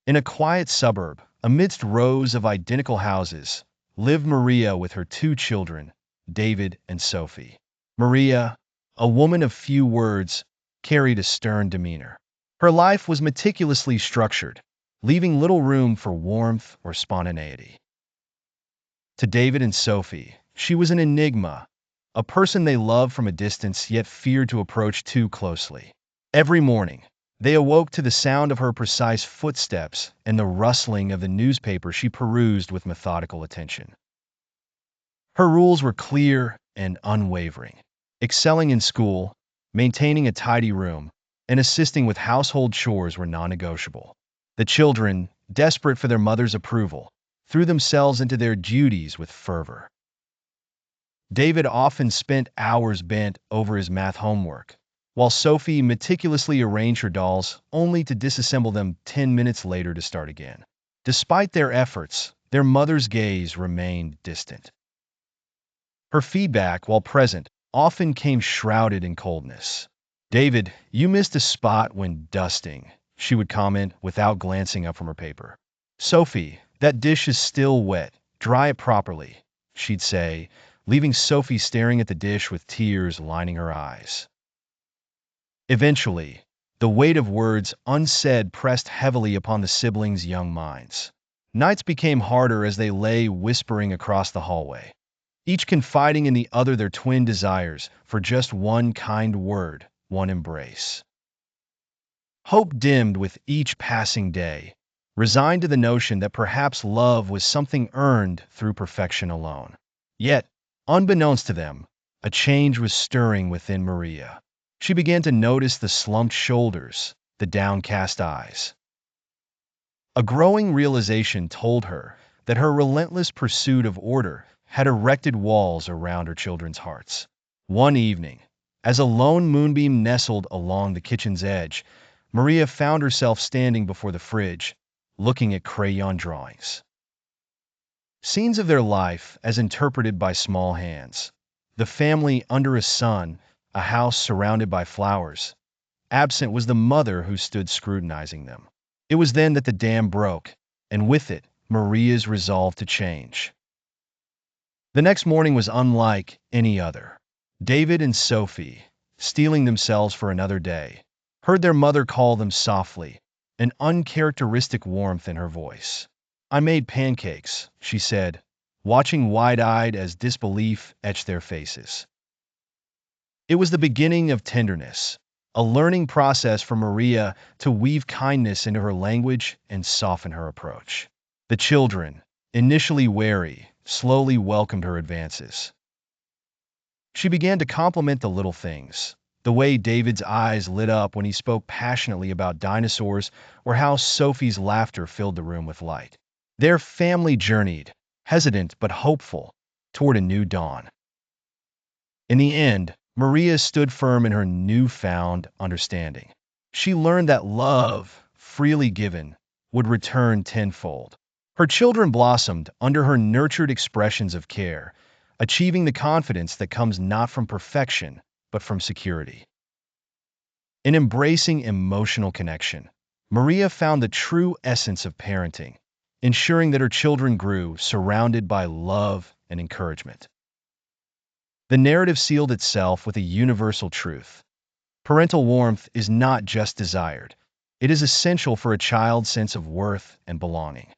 In a quiet suburb, amidst rows of identical houses, lived Maria with her two children, David and Sophie. Maria, a woman of few words, carried a stern demeanor. Her life was meticulously structured, leaving little room for warmth or spontaneity. To David and Sophie, she was an enigma, a person they loved from a distance yet feared to approach too closely. Every morning, they awoke to the sound of her precise footsteps and the rustling of the newspaper she perused with methodical attention. Her rules were clear and unwavering. Excelling in school, maintaining a tidy room, and assisting with household chores were non-negotiable. The children, desperate for their mother's approval, threw themselves into their duties with fervor. David often spent hours bent over his math homework, while Sophie meticulously arranged her dolls only to disassemble them 10 minutes later to start again. Despite their efforts, their mother's gaze remained distant. Her feedback, while present, often came shrouded in coldness. "David, you missed a spot when dusting," she would comment without glancing up from her paper. "Sophie, that dish is still wet. Dry it properly," she'd say, leaving Sophie staring at the dish with tears lining her eyes. Eventually, the weight of words unsaid pressed heavily upon the siblings' young minds. Nights became harder as they lay whispering across the hallway, each confiding in the other their twin desires for just one kind word, one embrace. Hope dimmed with each passing day, resigned to the notion that perhaps love was something earned through perfection alone. Yet, unbeknownst to them, a change was stirring within Maria. She began to notice the slumped shoulders, the downcast eyes. A growing realization told her that her relentless pursuit of order had erected walls around her children's hearts. One evening, as a lone moonbeam nestled along the kitchen's edge, Maria found herself standing before the fridge, looking at crayon drawings. Scenes of their life as interpreted by small hands. The family under a sun, a house surrounded by flowers. Absent was the mother who stood scrutinizing them. It was then that the dam broke, and with it, Maria's resolve to change. The next morning was unlike any other. David and Sophie, steeling themselves for another day, heard their mother call them softly, an uncharacteristic warmth in her voice. "I made pancakes," she said, watching wide-eyed as disbelief etched their faces. It was the beginning of tenderness, a learning process for Maria to weave kindness into her language and soften her approach. The children, initially wary, slowly welcomed her advances. She began to compliment the little things, the way David's eyes lit up when he spoke passionately about dinosaurs or how Sophie's laughter filled the room with light. Their family journeyed, hesitant but hopeful, toward a new dawn. In the end, Maria stood firm in her newfound understanding. She learned that love, freely given, would return tenfold. Her children blossomed under her nurtured expressions of care, achieving the confidence that comes not from perfection, but from security. In embracing emotional connection, Maria found the true essence of parenting, ensuring that her children grew surrounded by love and encouragement. The narrative sealed itself with a universal truth. Parental warmth is not just desired. It is essential for a child's sense of worth and belonging.